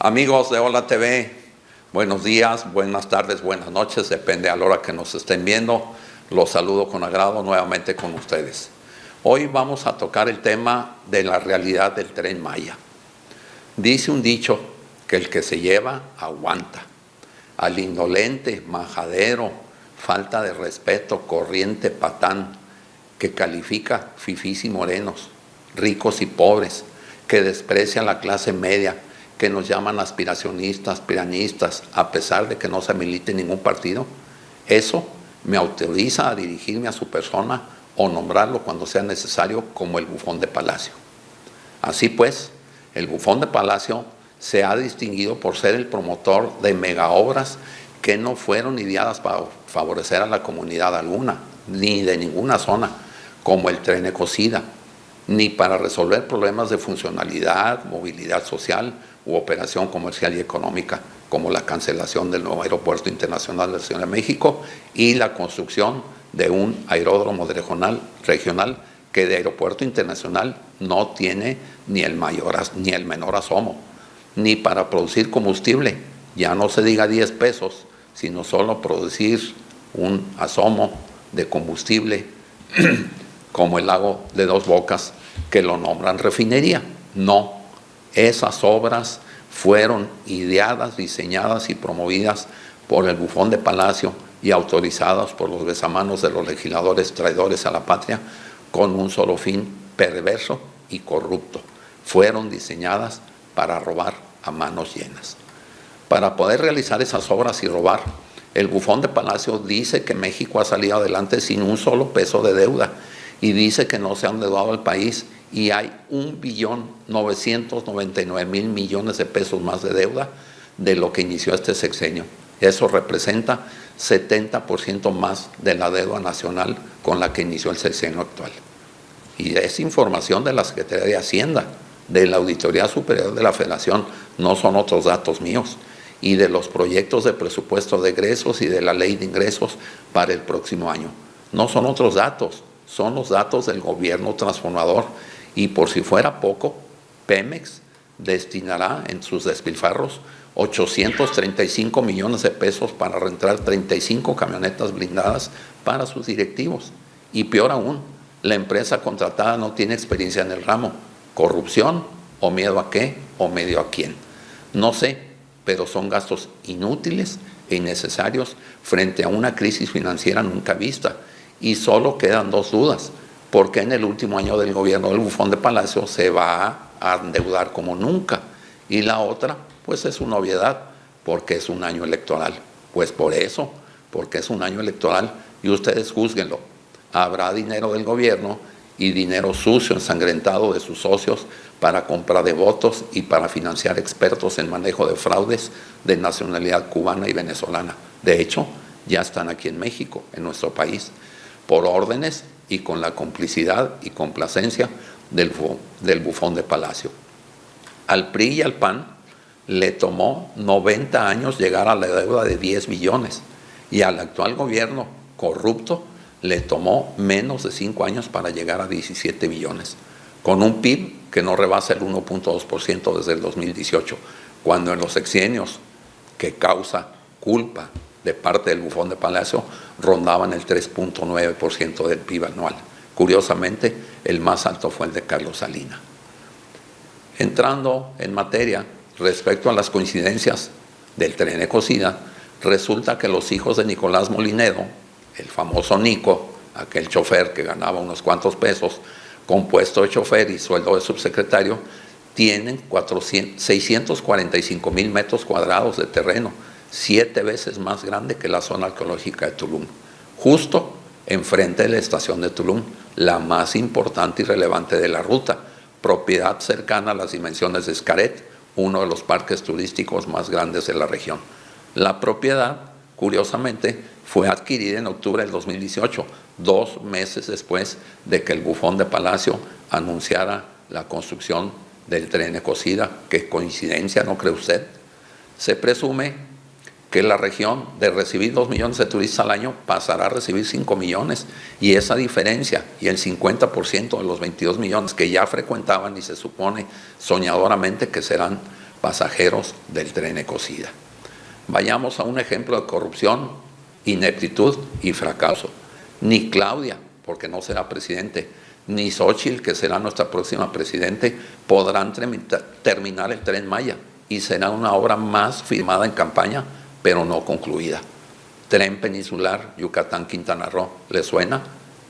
Amigos de Hola TV, buenos días, buenas tardes, buenas noches, depende a la hora que nos estén viendo. Los saludo con agrado nuevamente con ustedes. Hoy vamos a tocar el tema de la realidad del Tren Maya. Dice un dicho que el que se lleva aguanta. Al indolente, majadero, falta de respeto, corriente, patán, que califica fifís y morenos, ricos y pobres, que desprecia a la clase media, que nos llaman aspiracionistas, piranistas, a pesar de que no se milite en ningún partido, eso me autoriza a dirigirme a su persona o nombrarlo cuando sea necesario como el bufón de Palacio. Así pues, el bufón de Palacio se ha distinguido por ser el promotor de megaobras que no fueron ideadas para favorecer a la comunidad alguna, ni de ninguna zona, como el Tren Ecocida, ni para resolver problemas de funcionalidad, movilidad social u operación comercial y económica, como la cancelación del nuevo Aeropuerto Internacional de la Ciudad de México y la construcción de un aeródromo regional que de aeropuerto internacional no tiene ni el menor asomo, ni para producir combustible, ya no se diga 10 pesos, sino solo producir un asomo de combustible como el lago de Dos Bocas, que lo nombran refinería. No, esas obras fueron ideadas, diseñadas y promovidas por el bufón de Palacio y autorizadas por los besamanos de los legisladores traidores a la patria con un solo fin perverso y corrupto. Fueron diseñadas para robar a manos llenas. Para poder realizar esas obras y robar, el bufón de Palacio dice que México ha salido adelante sin un solo peso de deuda y dice que no se ha endeudado al país y hay 1.999.000 millones de pesos más de deuda de lo que inició este sexenio. Eso representa 70% más de la deuda nacional con la que inició el sexenio actual. Y es información de la Secretaría de Hacienda, de la Auditoría Superior de la Federación, no son otros datos míos, y de los proyectos de presupuesto de egresos y de la ley de ingresos para el próximo año. No son otros datos, son los datos del gobierno transformador. Y por si fuera poco, Pemex destinará en sus despilfarros 835 millones de pesos para rentar 35 camionetas blindadas para sus directivos. Y peor aún, la empresa contratada no tiene experiencia en el ramo. ¿Corrupción o miedo a qué o medio a quién? No sé, pero son gastos inútiles e innecesarios frente a una crisis financiera nunca vista. Y solo quedan dos dudas. ¿Por qué en el último año del gobierno del bufón de Palacio se va a endeudar como nunca? Y la otra, pues es una obviedad, porque es un año electoral. Pues por eso, porque es un año electoral, y ustedes júzguenlo. Habrá dinero del gobierno y dinero sucio, ensangrentado de sus socios para compra de votos y para financiar expertos en manejo de fraudes de nacionalidad cubana y venezolana. De hecho, ya están aquí en México, en nuestro país, por órdenes y con la complicidad y complacencia del bufón de Palacio. Al PRI y al PAN le tomó 90 años llegar a la deuda de 10 billones y al actual gobierno corrupto le tomó menos de 5 años para llegar a 17 billones, con un PIB que no rebasa el 1.2% desde el 2018, cuando en los sexenios que causa culpa de parte del bufón de Palacio rondaban el 3.9% del PIB anual. Curiosamente, el más alto fue el de Carlos Salinas. Entrando en materia, respecto a las coincidencias del Tren Ecocida, resulta que los hijos de Nicolás Molinero, el famoso Nico, aquel chofer que ganaba unos cuantos pesos, con puesto de chofer y sueldo de subsecretario, tienen 645,000 metros cuadrados de terreno, 7 veces más grande que la zona arqueológica de Tulum, justo enfrente de la estación de Tulum, la más importante y relevante de la ruta, propiedad cercana a las dimensiones de Xcaret, uno de los parques turísticos más grandes de la región. La propiedad, curiosamente, fue adquirida en octubre del 2018, 2 meses después de que el bufón de Palacio anunciara la construcción del Tren Ecocida. ¿Qué coincidencia, no cree usted? Se presume que la región, de recibir 2 millones de turistas al año, pasará a recibir 5 millones, y esa diferencia y el 50% de los 22 millones que ya frecuentaban y se supone soñadoramente que serán pasajeros del tren Ecosida. Vayamos a un ejemplo de corrupción, ineptitud y fracaso. Ni Claudia, porque no será presidente, ni Xóchitl, que será nuestra próxima presidente, podrán terminar el Tren Maya y será una obra más firmada en campaña, pero no concluida. Tren Peninsular Yucatán-Quintana Roo, ¿le suena?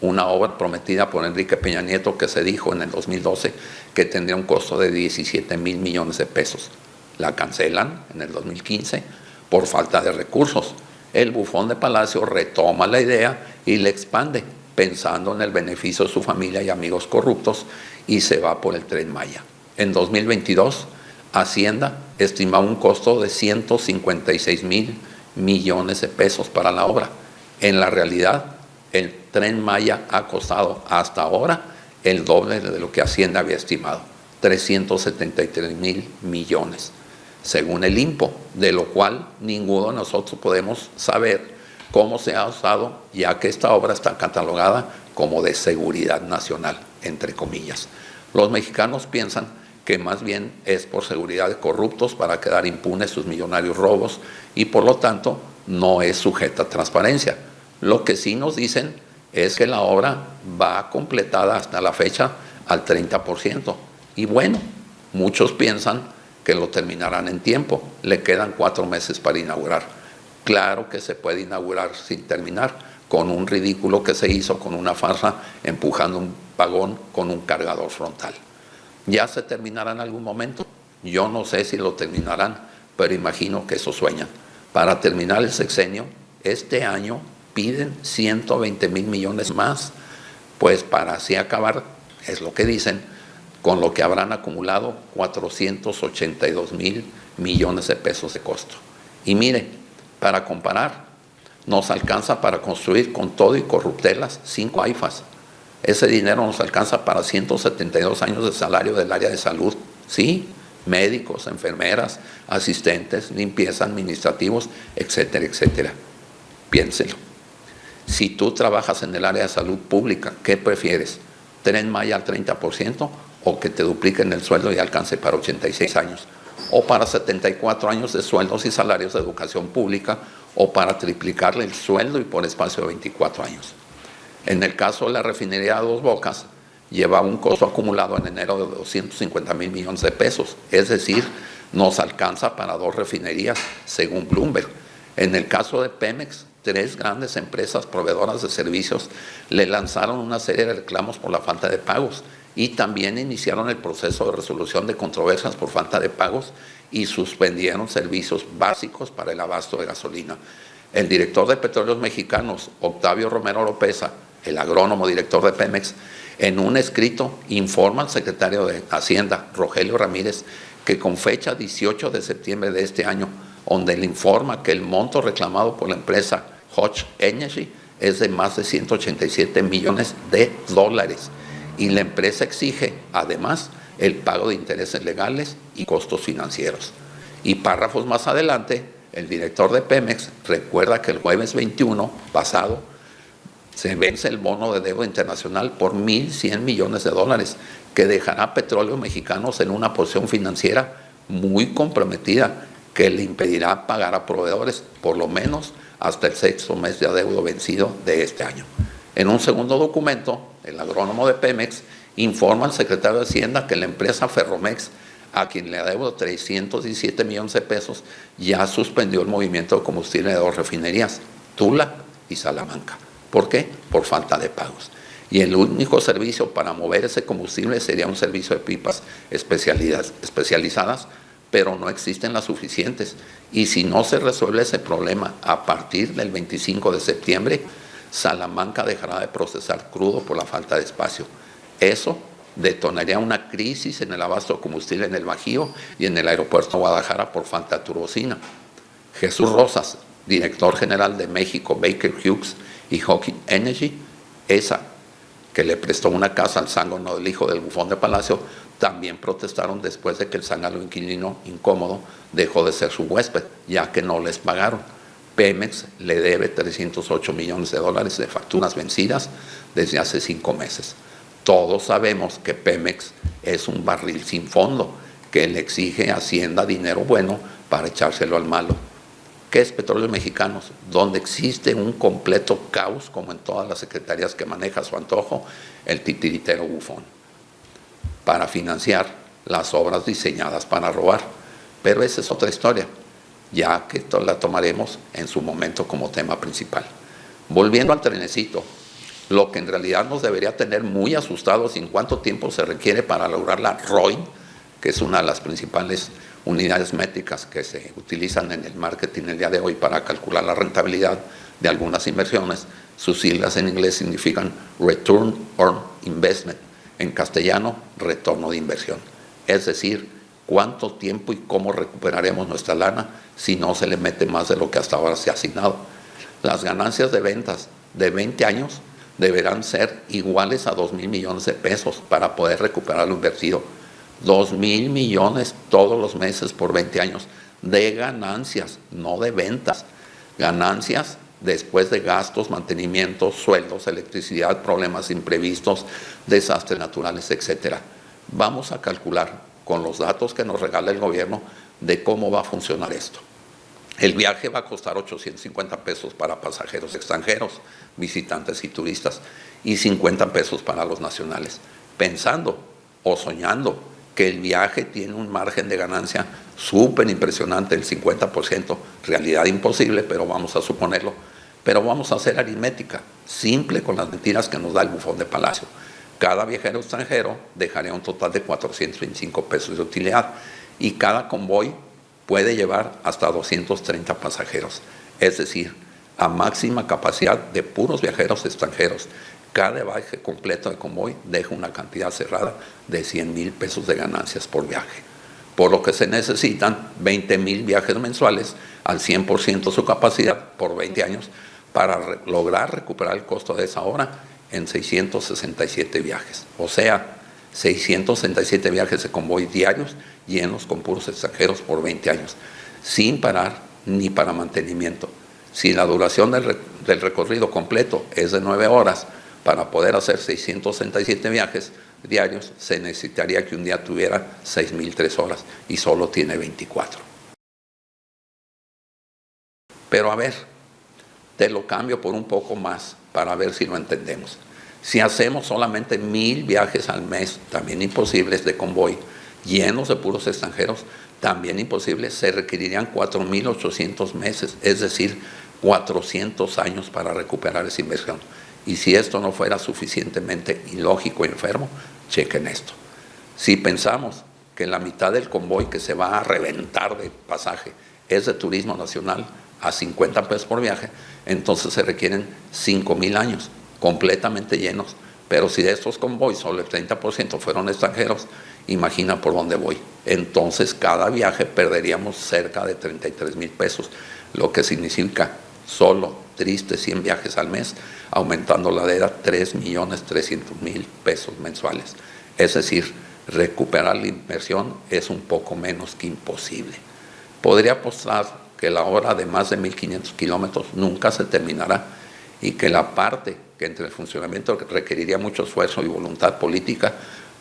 Una obra prometida por Enrique Peña Nieto que se dijo en el 2012 que tendría un costo de 17,000 millones de pesos. La cancelan en el 2015 por falta de recursos. El bufón de Palacio retoma la idea y la expande, pensando en el beneficio de su familia y amigos corruptos, y se va por el Tren Maya. En 2022, Hacienda estimaba un costo de 156,000 millones de pesos para la obra. En la realidad, el Tren Maya ha costado hasta ahora el doble de lo que Hacienda había estimado, 373,000 millones, según el INPO, de lo cual ninguno de nosotros podemos saber cómo se ha usado, ya que esta obra está catalogada como de seguridad nacional, entre comillas. Los mexicanos piensan que más bien es por seguridad de corruptos para quedar impunes sus millonarios robos y por lo tanto no es sujeta a transparencia. Lo que sí nos dicen es que la obra va completada hasta la fecha al 30%. Y bueno, muchos piensan que lo terminarán en tiempo. Le quedan 4 meses para inaugurar. Claro que se puede inaugurar sin terminar, con un ridículo que se hizo con una farsa empujando un vagón con un cargador frontal. ¿Ya se terminará en algún momento? Yo no sé si lo terminarán, pero imagino que eso sueñan. Para terminar el sexenio, este año piden 120,000 millones más, pues para así acabar, es lo que dicen, con lo que habrán acumulado 482,000 millones de pesos de costo. Y mire, para comparar, nos alcanza para construir con todo y corruptelas 5 AIFAs. Ese dinero nos alcanza para 172 años de salario del área de salud, sí, médicos, enfermeras, asistentes, limpieza, administrativos, etcétera, etcétera. Piénselo. Si tú trabajas en el área de salud pública, ¿qué prefieres? ¿Tren Maya al 30% o que te dupliquen el sueldo y alcance para 86 años? ¿O para 74 años de sueldos y salarios de educación pública? ¿O para triplicarle el sueldo y por espacio de 24 años? En el caso de la refinería de Dos Bocas, lleva un costo acumulado en enero de 250,000 millones de pesos. Es decir, nos alcanza para 2 refinerías, según Bloomberg. En el caso de Pemex, 3 grandes empresas proveedoras de servicios le lanzaron una serie de reclamos por la falta de pagos y también iniciaron el proceso de resolución de controversias por falta de pagos y suspendieron servicios básicos para el abasto de gasolina. El director de Petróleos Mexicanos, Octavio Romero Lopeza, el agrónomo director de Pemex, en un escrito informa al secretario de Hacienda, Rogelio Ramírez, que con fecha 18 de septiembre de este año, donde le informa que el monto reclamado por la empresa Hodge Energy es de más de 187 millones de dólares y la empresa exige, además, el pago de intereses legales y costos financieros. Y párrafos más adelante, el director de Pemex recuerda que el jueves 21 pasado se vence el bono de deuda internacional por 1,100 millones de dólares, que dejará a Petróleos Mexicanos en una posición financiera muy comprometida, que le impedirá pagar a proveedores por lo menos hasta el 6º mes de adeudo vencido de este año. En un segundo documento, el agrónomo de Pemex informa al secretario de Hacienda que la empresa Ferromex, a quien le adeuda 317 millones de pesos, ya suspendió el movimiento de combustible de 2 refinerías, Tula y Salamanca. ¿Por qué? Por falta de pagos. Y el único servicio para mover ese combustible sería un servicio de pipas especializadas, pero no existen las suficientes. Y si no se resuelve ese problema a partir del 25 de septiembre, Salamanca dejará de procesar crudo por la falta de espacio. Eso detonaría una crisis en el abasto de combustible en el Bajío y en el aeropuerto de Guadalajara por falta de turbocina. Jesús Rosas, director general de México, Baker Hughes y Hawking Energy, esa que le prestó una casa al zángano del hijo del bufón de Palacio, también protestaron después de que el zángano inquilino incómodo dejó de ser su huésped, ya que no les pagaron. Pemex le debe 308 millones de dólares de facturas vencidas desde hace 5 meses. Todos sabemos que Pemex es un barril sin fondo, que le exige a Hacienda dinero bueno para echárselo al malo. ¿Qué es Petróleos Mexicanos? Donde existe un completo caos, como en todas las secretarías que maneja a su antojo, el titiritero bufón, para financiar las obras diseñadas para robar. Pero esa es otra historia, ya que la tomaremos en su momento como tema principal. Volviendo al trenecito, lo que en realidad nos debería tener muy asustados en cuánto tiempo se requiere para lograr la ROI, que es una de las principales unidades métricas que se utilizan en el marketing el día de hoy para calcular la rentabilidad de algunas inversiones. Sus siglas en inglés significan Return on Investment, en castellano, retorno de inversión. Es decir, cuánto tiempo y cómo recuperaremos nuestra lana si no se le mete más de lo que hasta ahora se ha asignado. Las ganancias de ventas de 20 años deberán ser iguales a 2,000 millones de pesos para poder recuperar lo invertido. 2,000 millones todos los meses por 20 años de ganancias, no de ventas. Ganancias después de gastos, mantenimientos, sueldos, electricidad, problemas imprevistos, desastres naturales, etc. Vamos a calcular con los datos que nos regala el gobierno de cómo va a funcionar esto. El viaje va a costar 850 pesos para pasajeros extranjeros, visitantes y turistas, y 50 pesos para los nacionales, pensando o soñando que el viaje tiene un margen de ganancia súper impresionante, el 50%, realidad imposible, pero vamos a suponerlo. Pero vamos a hacer aritmética, simple con las mentiras que nos da el bufón de Palacio. Cada viajero extranjero dejaría un total de 425 pesos de utilidad y cada convoy puede llevar hasta 230 pasajeros, es decir, a máxima capacidad de puros viajeros extranjeros. Cada viaje completo de convoy deja una cantidad cerrada de 100,000 pesos de ganancias por viaje, por lo que se necesitan 20,000 viajes mensuales al 100% de su capacidad por 20 años para lograr recuperar el costo de esa hora en 667 viajes, o sea, 667 viajes de convoy diarios llenos con puros extranjeros por 20 años, sin parar ni para mantenimiento. Si la duración del recorrido completo es de 9 horas, para poder hacer 667 viajes diarios, se necesitaría que un día tuviera 6,003 horas y solo tiene 24. Pero a ver, te lo cambio por un poco más para ver si lo entendemos. Si hacemos solamente 1,000 viajes al mes, también imposibles de convoy, llenos de puros extranjeros, también imposibles, se requerirían 4,800 meses, es decir, 400 años para recuperar esa inversión. Y si esto no fuera suficientemente ilógico y enfermo, chequen esto. Si pensamos que la mitad del convoy que se va a reventar de pasaje es de turismo nacional a 50 pesos por viaje, entonces se requieren 5,000 años completamente llenos. Pero si de estos convoys solo el 30% fueron extranjeros, imagina por dónde voy. Entonces cada viaje perderíamos cerca de 33,000 pesos, lo que significa solo tristes 100 viajes al mes, aumentando la deuda 3,300,000 pesos mensuales. Es decir, recuperar la inversión es un poco menos que imposible. Podría apostar que la obra de más de 1,500 kilómetros nunca se terminará y que la parte que entre el funcionamiento requeriría mucho esfuerzo y voluntad política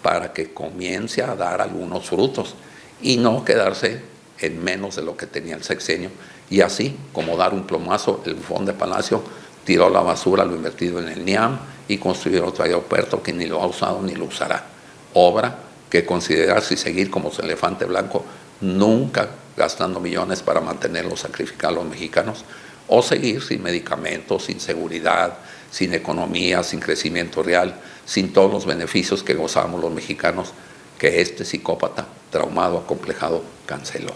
para que comience a dar algunos frutos y no quedarse en menos de lo que tenía el sexenio. Y así, como dar un plomazo, el bufón de Palacio tiró a la basura lo invertido en el NIAM y construyó otro aeropuerto que ni lo ha usado ni lo usará. Obra que considerarse y seguir como su elefante blanco, nunca gastando millones para mantenerlos, sacrificar a los mexicanos, o seguir sin medicamentos, sin seguridad, sin economía, sin crecimiento real, sin todos los beneficios que gozábamos los mexicanos, que este psicópata, traumado, acomplejado, canceló.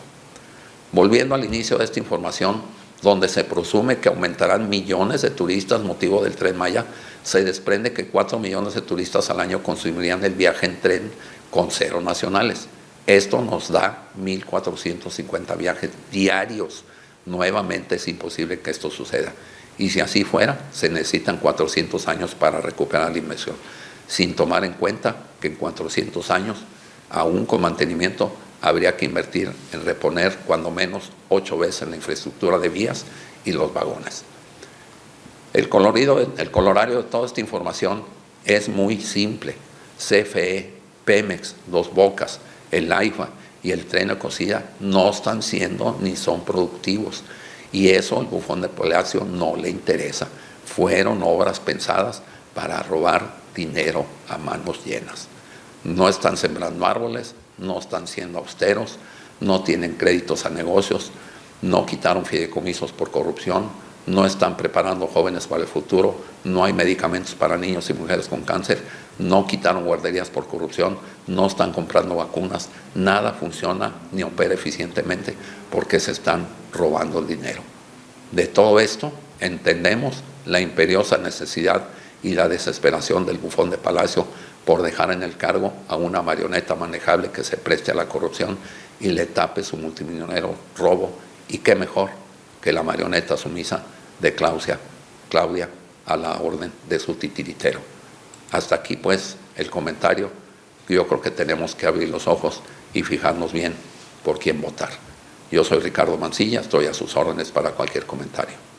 Volviendo al inicio de esta información, donde se presume que aumentarán millones de turistas motivo del Tren Maya, se desprende que 4 millones de turistas al año consumirían el viaje en tren con 0 nacionales. Esto nos da 1,450 viajes diarios. Nuevamente es imposible que esto suceda. Y si así fuera, se necesitan 400 años para recuperar la inversión, sin tomar en cuenta que en 400 años, aún con mantenimiento, habría que invertir en reponer cuando menos 8 veces la infraestructura de vías y los vagones. El colorario de toda esta información es muy simple. CFE, Pemex, Dos Bocas, el AIFA y el Tren de Cosilla no están siendo ni son productivos. Y eso al bufón de Palacio no le interesa. Fueron obras pensadas para robar dinero a manos llenas. No están sembrando árboles, no están siendo austeros, no tienen créditos a negocios, no quitaron fideicomisos por corrupción, no están preparando jóvenes para el futuro, no hay medicamentos para niños y mujeres con cáncer, no quitaron guarderías por corrupción, no están comprando vacunas, nada funciona ni opera eficientemente porque se están robando el dinero. De todo esto entendemos la imperiosa necesidad y la desesperación del bufón de Palacio por dejar en el cargo a una marioneta manejable que se preste a la corrupción y le tape su multimillonario robo. Y qué mejor que la marioneta sumisa de Claudia a la orden de su titiritero. Hasta aquí pues el comentario. Yo creo que tenemos que abrir los ojos y fijarnos bien por quién votar. Yo soy Ricardo Mancilla, estoy a sus órdenes para cualquier comentario.